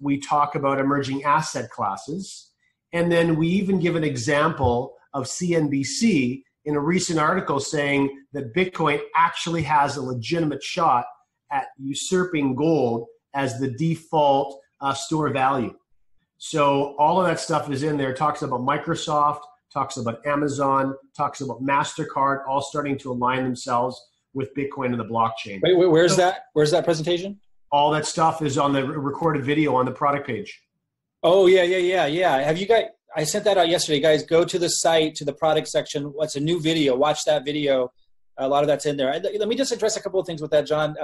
we talk about emerging asset classes. And then we even give an example of CNBC in a recent article saying that Bitcoin actually has a legitimate shot at usurping gold as the default store value. So all of that stuff is in there. It talks about Microsoft, talks about Amazon, talks about MasterCard, all starting to align themselves with Bitcoin and the blockchain. Wait, where's that? Where's that presentation? All that stuff is on the recorded video on the product page. Oh, yeah. Have you guys, I sent that out yesterday. Guys, go to the site, to the product section. What's a new video? Watch that video. A lot of that's in there. Let me just address a couple of things with that, John,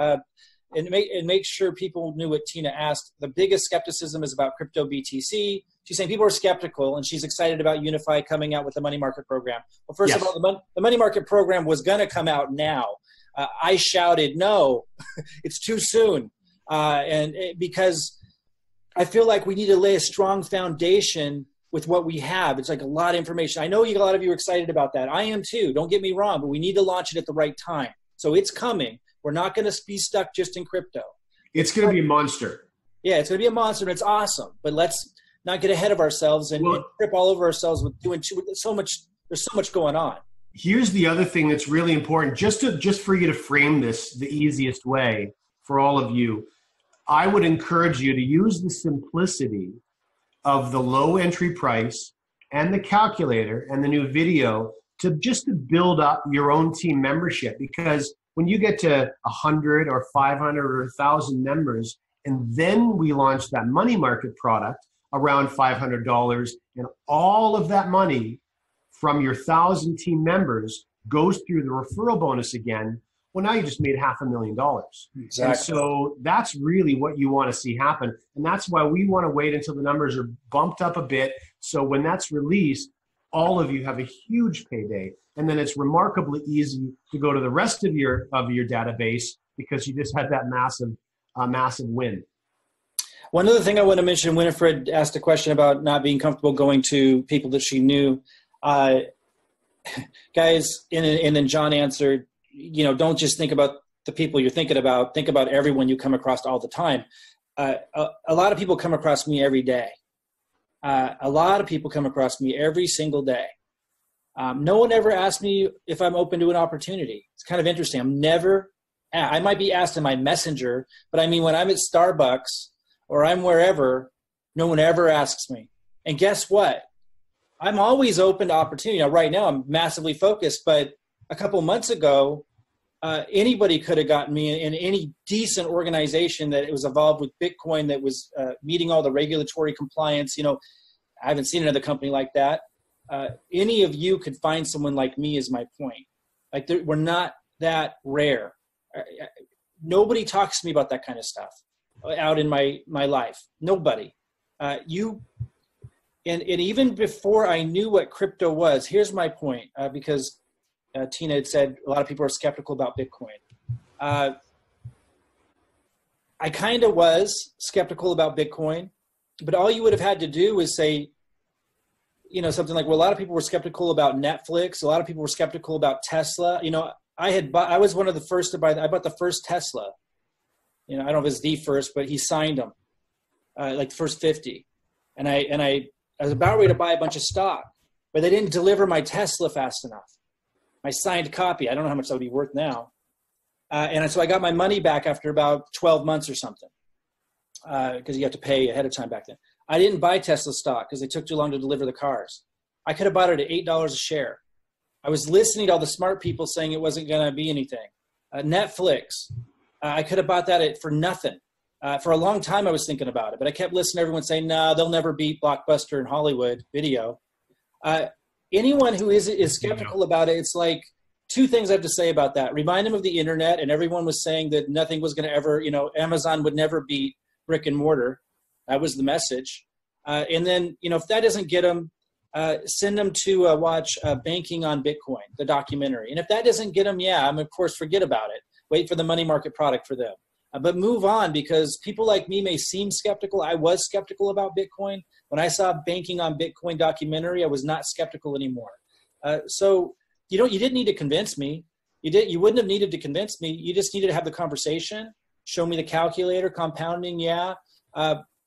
and make sure people knew what Tina asked. The biggest skepticism is about crypto BTC. She's saying people are skeptical, and she's excited about Unifii coming out with the money market program. Well, first of all, the money market program was going to come out now. I shouted, no, it's too soon. Because I feel like we need to lay a strong foundation with what we have. It's like a lot of information. I know a lot of you are excited about that. I am too. Don't get me wrong, but we need to launch it at the right time. So it's coming. We're not going to be stuck just in crypto. It's going to be a monster. Yeah, it's going to be a monster, and it's awesome. But let's not get ahead of ourselves and trip all over ourselves with doing so much. There's so much going on. Here's the other thing that's really important, just for you to frame this the easiest way for all of you. I would encourage you to use the simplicity of the low entry price and the calculator and the new video to build up your own team membership. Because when you get to 100 or 500 or 1,000 members, and then we launch that money market product around $500, and all of that money from your 1,000 team members goes through the referral bonus again, well, now you just made $500,000. Exactly. And so that's really what you want to see happen. And that's why we want to wait until the numbers are bumped up a bit. So when that's released, all of you have a huge payday. And then it's remarkably easy to go to the rest of your database because you just had that massive win. One other thing I want to mention, Winifred asked a question about not being comfortable going to people that she knew. Guys, and then John answered, don't just think about the people you're thinking about. Think about everyone you come across all the time. A lot of people come across me every day. A lot of people come across me every single day. No one ever asked me if I'm open to an opportunity. It's kind of interesting. I might be asked in my messenger, but I mean, when I'm at Starbucks or I'm wherever, no one ever asks me. And guess what? I'm always open to opportunity. Now, right now, I'm massively focused, but a couple months ago, anybody could have gotten me in any decent organization that was involved with Bitcoin that was meeting all the regulatory compliance. I haven't seen another company like that. Any of you could find someone like me is my point. Like we're not that rare. Nobody talks to me about that kind of stuff out in my life. Nobody. And even before I knew what crypto was, here's my point, because Tina had said a lot of people are skeptical about Bitcoin. I kind of was skeptical about Bitcoin, but all you would have had to do is say, something like, well, a lot of people were skeptical about Netflix. A lot of people were skeptical about Tesla. I was one of the first to buy. I bought the first Tesla. I don't know if it's the first, but he signed them, like the first 50. And I was about ready to buy a bunch of stock, but they didn't deliver my Tesla fast enough. My signed copy. I don't know how much that would be worth now. And so I got my money back after about 12 months or something, because you have to pay ahead of time back then. I didn't buy Tesla stock because they took too long to deliver the cars. I could have bought it at $8 a share. I was listening to all the smart people saying it wasn't going to be anything. Netflix, I could have bought that for nothing. For a long time, I was thinking about it, but I kept listening to everyone saying, no, they'll never beat Blockbuster and Hollywood video. Anyone who is skeptical about it, it's like two things I have to say about that. Remind them of the internet, and everyone was saying that nothing was going to ever, Amazon would never beat brick and mortar. That was the message. And then, if that doesn't get them, send them to watch Banking on Bitcoin, the documentary. And if that doesn't get them, of course, forget about it. Wait for the money market product for them. But move on, because people like me may seem skeptical. I was skeptical about Bitcoin. When I saw Banking on Bitcoin documentary, I was not skeptical anymore. So you didn't need to convince me. You wouldn't have needed to convince me. You just needed to have the conversation. Show me the calculator, compounding.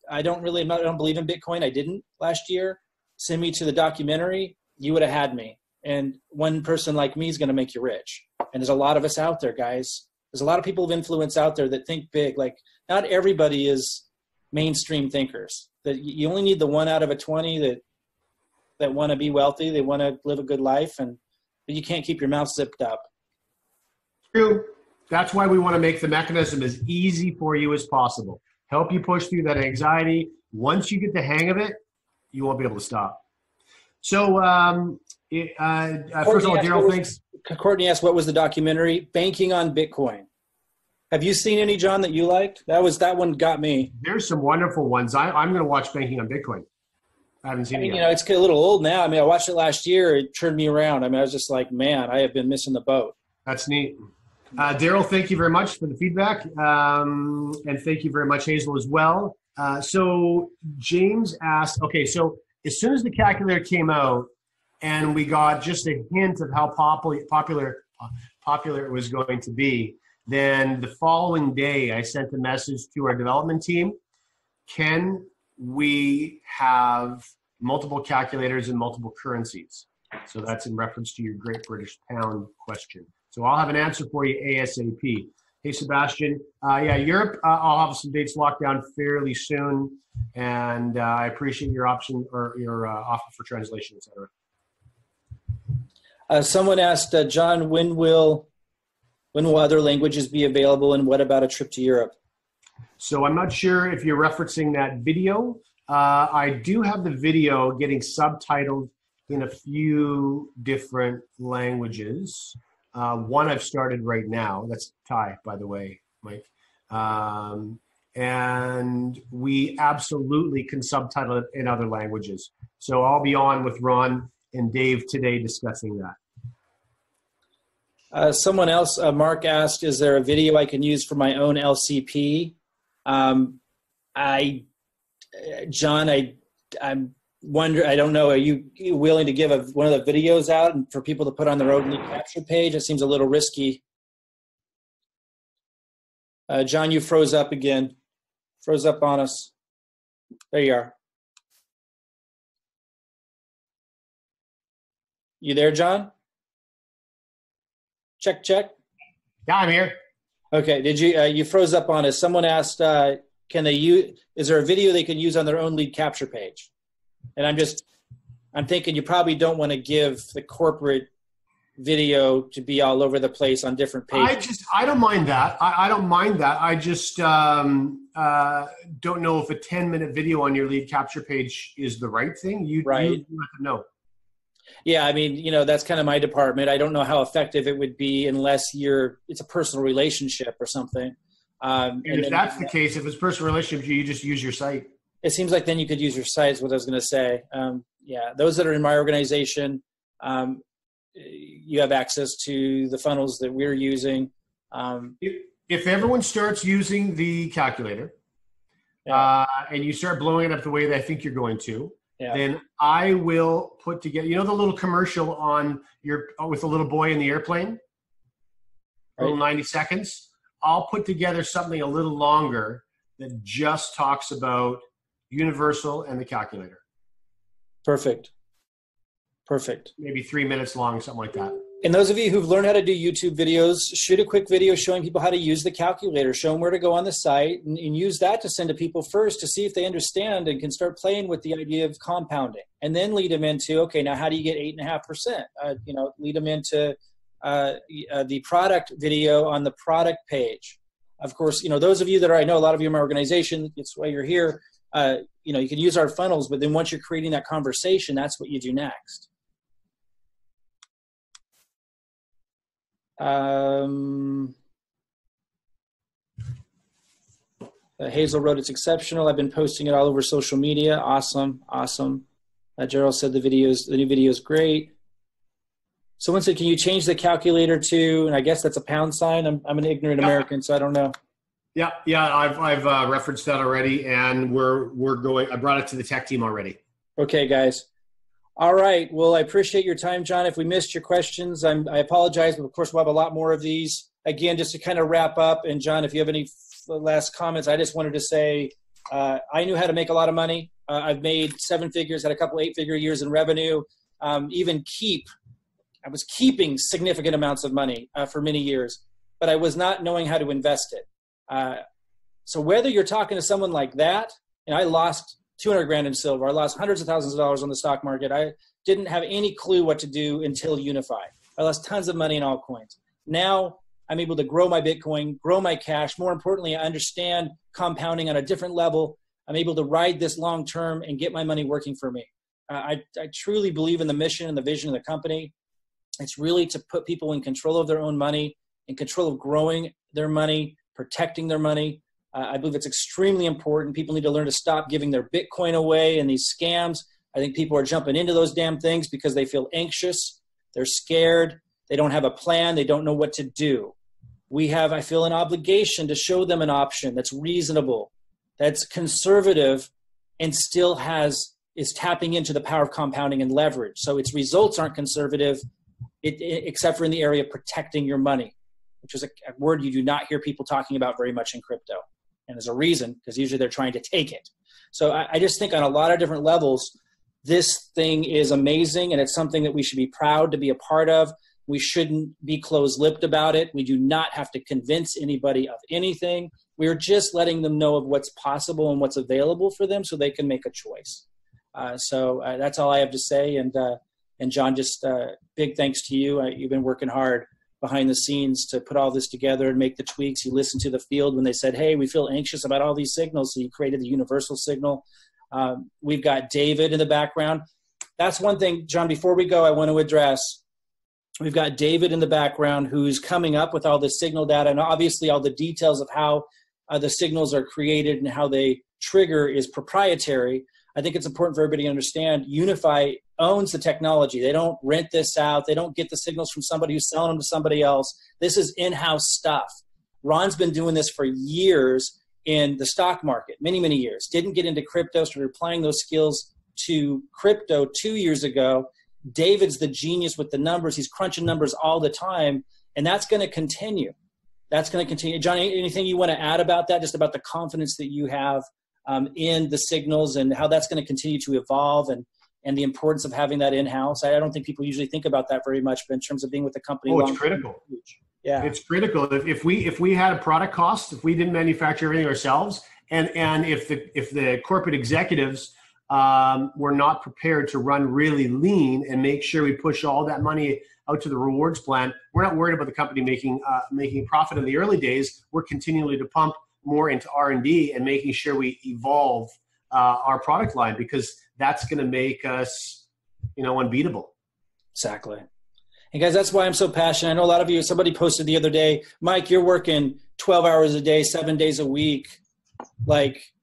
I don't believe in Bitcoin. I didn't last year. Send me to the documentary. You would have had me. And one person like me is going to make you rich. And there's a lot of us out there, guys. There's a lot of people of influence out there that think big. Like, not everybody is mainstream thinkers. That you only need the 1 out of a 20 that want to be wealthy. They want to live a good life, but you can't keep your mouth zipped up. True. That's why we want to make the mechanism as easy for you as possible. Help you push through that anxiety. Once you get the hang of it, you won't be able to stop. So, first of all, Daryl, thanks. Courtney asked, what was the documentary? Banking on Bitcoin. Have you seen any, John, that you liked? That one got me. There's some wonderful ones. I'm going to watch Banking on Bitcoin. I haven't seen it yet. It's a little old now. I watched it last year. It turned me around. I was just like, man, I have been missing the boat. That's neat. Daryl, thank you very much for the feedback. And thank you very much, Hazel, as well. So James asked, okay, so as soon as the calculator came out and we got just a hint of how popular it was going to be, then the following day I sent a message to our development team. Can we have multiple calculators in multiple currencies? So that's in reference to your Great British Pound question. So I'll have an answer for you ASAP. Hey, Sebastian. Yeah, Europe, I'll have some dates locked down fairly soon. And I appreciate your option or your offer for translation, et cetera. Someone asked, John, when will other languages be available, and what about a trip to Europe? So I'm not sure if you're referencing that video. I do have the video getting subtitled in a few different languages. One I've started right now. That's Thai, by the way, Mike. And we absolutely can subtitle it in other languages. So I'll be on with Ron and Dave today discussing that. Someone else, Mark asked, is there a video I can use for my own LCP? John, I'm wondering, I don't know, are you willing to give one of the videos out and for people to put on their own lead capture page? It seems a little risky. John, you froze up again. Froze up on us. There you are. You there, John? Check, check. Yeah, I'm here. Okay, did you froze up on us. Someone asked, is there a video they can use on their own lead capture page? And I'm thinking you probably don't want to give the corporate video to be all over the place on different pages. I don't mind that. I don't mind that. I just don't know if a 10-minute video on your lead capture page is the right thing. You have to know. Yeah, I mean, that's kind of my department. I don't know how effective it would be unless it's a personal relationship or something. And if that's the case, if it's personal relationship, you just use your site. It seems like then you could use your site is what I was going to say. Yeah, those that are in my organization, you have access to the funnels that we're using. If everyone starts using the calculator and you start blowing it up the way that I think you're going to, then I will put together, the little commercial on with the little boy in the airplane, little 90 seconds. I'll put together something a little longer that just talks about Universal and the calculator. Perfect. Maybe 3 minutes long, something like that. And those of you who've learned how to do YouTube videos, shoot a quick video showing people how to use the calculator, show them where to go on the site, and use that to send to people first to see if they understand and can start playing with the idea of compounding. And then lead them into, okay, now how do you get 8.5%? Lead them into the product video on the product page. Of course, those of you that I know, a lot of you in my organization, it's why you're here, you can use our funnels, but then once you're creating that conversation, that's what you do next. Hazel wrote, it's exceptional. I've been posting it all over social media. Awesome. Gerald said the new video is great. Someone said, can you change the calculator to, and I guess that's a pound sign. I'm an ignorant American, so I don't know. Yeah. I've referenced that already, and we're going. I brought it to the tech team already. Okay, guys. All right. Well, I appreciate your time, John. If we missed your questions, I apologize, but of course we'll have a lot more of these. Again, just to kind of wrap up, and John, if you have any last comments, I just wanted to say I knew how to make a lot of money. I've made 7 figures, had a couple 8-figure years in revenue. I was keeping significant amounts of money for many years, but I was not knowing how to invest it. So whether you're talking to someone like that, and I lost 200 grand in silver, I lost hundreds of thousands of dollars on the stock market. I didn't have any clue what to do until Unifii. I lost tons of money in altcoins. Now I'm able to grow my Bitcoin, grow my cash. More importantly, I understand compounding on a different level. I'm able to ride this long term and get my money working for me. I truly believe in the mission and the vision of the company. It's really to put people in control of their own money, in control of growing their money, protecting their money. I believe it's extremely important. People need to learn to stop giving their Bitcoin away in these scams. I think people are jumping into those damn things because they feel anxious. They're scared. They don't have a plan. They don't know what to do. I feel an obligation to show them an option that's reasonable, that's conservative, and still has is tapping into the power of compounding and leverage. So its results aren't conservative, except for in the area of protecting your money, which is a word you do not hear people talking about very much in crypto. And there's a reason, because usually they're trying to take it. So I just think on a lot of different levels, this thing is amazing, and it's something that we should be proud to be a part of. We shouldn't be closed-lipped about it. We do not have to convince anybody of anything. We're just letting them know of what's possible and what's available for them so they can make a choice. So that's all I have to say. And John, just big thanks to you. You've been working hard behind the scenes to put all this together and make the tweaks. You listened to the field when they said, hey, we feel anxious about all these signals. So you created the universal signal. We've got David in the background. That's one thing, John, before we go, I want to address. We've got David in the background who's coming up with all the signal data, and obviously all the details of how the signals are created and how they trigger is proprietary. I think it's important for everybody to understand Unifii owns the technology. They don't rent this out. They don't get the signals from somebody who's selling them to somebody else. This is in-house stuff. Ron's been doing this for years in the stock market, many, many years. Didn't get into crypto, started applying those skills to crypto 2 years ago. David's the genius with the numbers. He's crunching numbers all the time, and that's going to continue. That's going to continue. John, anything you want to add about that, just about the confidence that you have in the signals and how that's going to continue to evolve and the importance of having that in-house? I don't think people usually think about that very much, but in terms of being with the company. Oh, it's critical. Yeah. It's critical. If we had a product cost, if we didn't manufacture everything ourselves, and if the corporate executives were not prepared to run really lean and make sure we push all that money out to the rewards plan, we're not worried about the company making profit in the early days. We're continually to pump more into R&D and making sure we evolve our product line, because that's going to make us, unbeatable. Exactly. And guys, that's why I'm so passionate. I know a lot of you, somebody posted the other day, Mike, you're working 12 hours a day, 7 days a week. Like,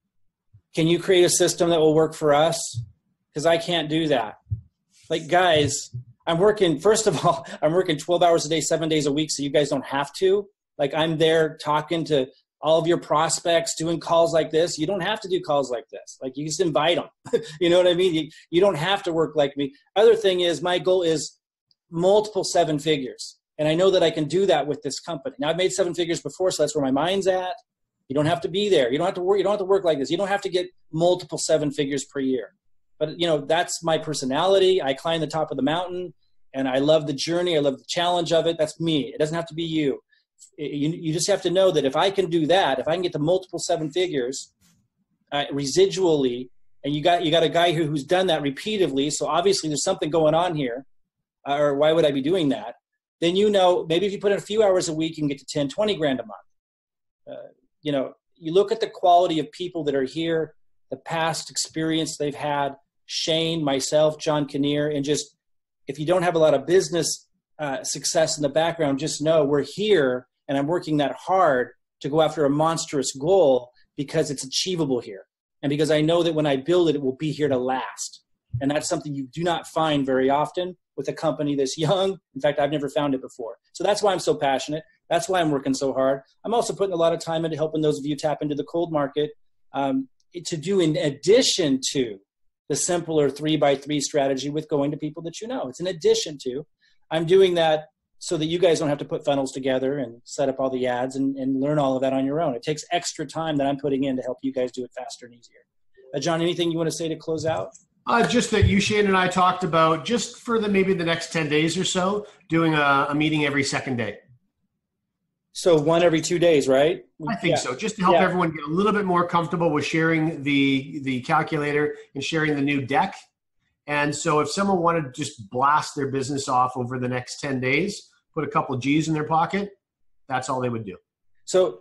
can you create a system that will work for us? Because I can't do that. Like, guys, first of all, I'm working 12 hours a day, 7 days a week, so you guys don't have to. Like, I'm there talking to all of your prospects, doing calls like this. You don't have to do calls like this. Like, you just invite them. You know what I mean? You don't have to work like me. Other thing is, my goal is multiple 7 figures. And I know that I can do that with this company. Now, I've made 7 figures before, so that's where my mind's at. You don't have to be there. You don't have to work. You don't have to work like this. You don't have to get multiple 7 figures per year. But, that's my personality. I climb the top of the mountain, and I love the journey. I love the challenge of it. That's me. It doesn't have to be you. You just have to know that if I can do that, if I can get to multiple 7 figures residually, and you got a guy who's done that repeatedly, so obviously there's something going on here, or why would I be doing that? Then maybe if you put in a few hours a week, you can get to 10, 20 grand a month. You look at the quality of people that are here, the past experience they've had, Shane, myself, John Kinnear, and just if you don't have a lot of business success in the background, just know we're here and I'm working that hard to go after a monstrous goal because it's achievable here. And because I know that when I build it, it will be here to last. And that's something you do not find very often with a company this young. In fact, I've never found it before. So that's why I'm so passionate. That's why I'm working so hard. I'm also putting a lot of time into helping those of you tap into the cold market to do in addition to the simpler 3x3 strategy with going to people that you know. It's in addition to. I'm doing that so that you guys don't have to put funnels together and set up all the ads and learn all of that on your own. It takes extra time that I'm putting in to help you guys do it faster and easier. John, anything you want to say to close out? Just that you, Shane, and I talked about just for maybe the next 10 days or so, doing a meeting every second day. So one every 2 days, right? I think so, just to help everyone get a little bit more comfortable with sharing the calculator and sharing the new deck. And so if someone wanted to just blast their business off over the next 10 days, put a couple of G's in their pocket, that's all they would do. So,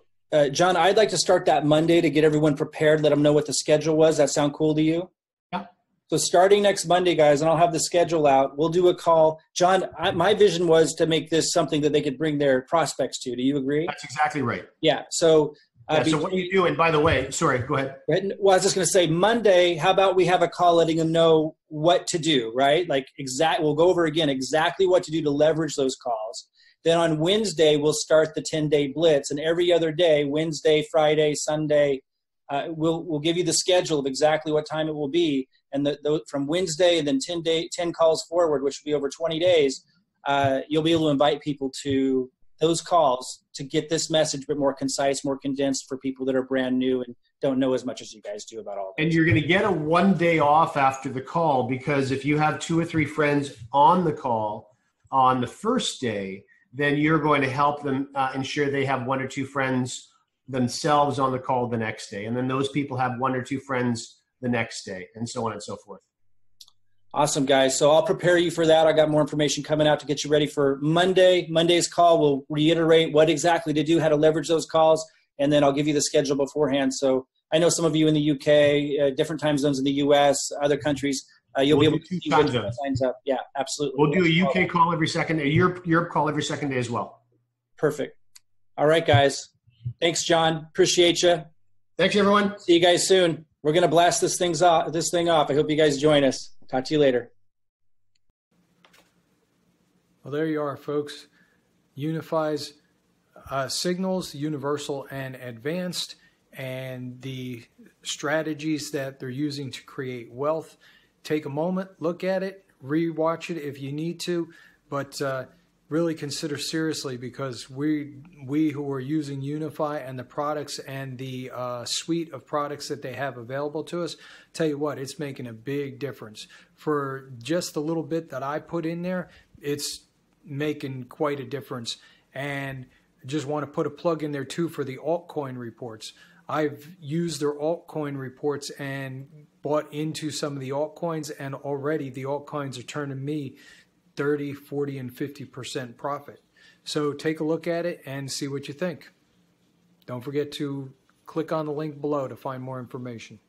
John, I'd like to start that Monday to get everyone prepared, let them know what the schedule was. That sound cool to you? Yeah. So starting next Monday, guys, and I'll have the schedule out, we'll do a call. John, my vision was to make this something that they could bring their prospects to. Do you agree? That's exactly right. Yeah. So, so what you do, and by the way, sorry, go ahead. Well, I was just going to say Monday, how about we have a call letting them know what to do, right? Like we'll go over again exactly what to do to leverage those calls. Then on Wednesday, we'll start the 10-day blitz. And every other day, Wednesday, Friday, Sunday, we'll give you the schedule of exactly what time it will be. And from Wednesday and then 10 calls forward, which will be over 20 days, you'll be able to invite people to those calls to get this message a bit more concise, more condensed for people that are brand new and don't know as much as you guys do about all this. And you're going to get a 1 day off after the call, because if you have 2 or 3 friends on the call on the first day, then you're going to help them ensure they have 1 or 2 friends themselves on the call the next day. And then those people have 1 or 2 friends the next day, and so on and so forth. Awesome, guys. So I'll prepare you for that. I got more information coming out to get you ready for Monday. Monday's call will reiterate what exactly to do, how to leverage those calls, and then I'll give you the schedule beforehand. So I know some of you in the UK, different time zones in the US, other countries, you'll be able to see what signs up. Yeah, absolutely. We'll do a UK call every second, a Europe call every second day as well. Perfect. All right, guys. Thanks, John. Appreciate you. Thanks, everyone. See you guys soon. We're going to blast this thing off. I hope you guys join us. Talk to you later. Well, there you are, folks. Unifi's signals, universal and advanced, and the strategies that they're using to create wealth. Take a moment, look at it, rewatch it if you need to, but really consider seriously, because we who are using Unifii and the products and the suite of products that they have available to us, tell you what, it's making a big difference. For just the little bit that I put in there, it's making quite a difference. And I just want to put a plug in there too for the altcoin reports. I've used their altcoin reports and bought into some of the altcoins, and already the altcoins are turning me 30, 40, and 50% profit. So take a look at it and see what you think. Don't forget to click on the link below to find more information.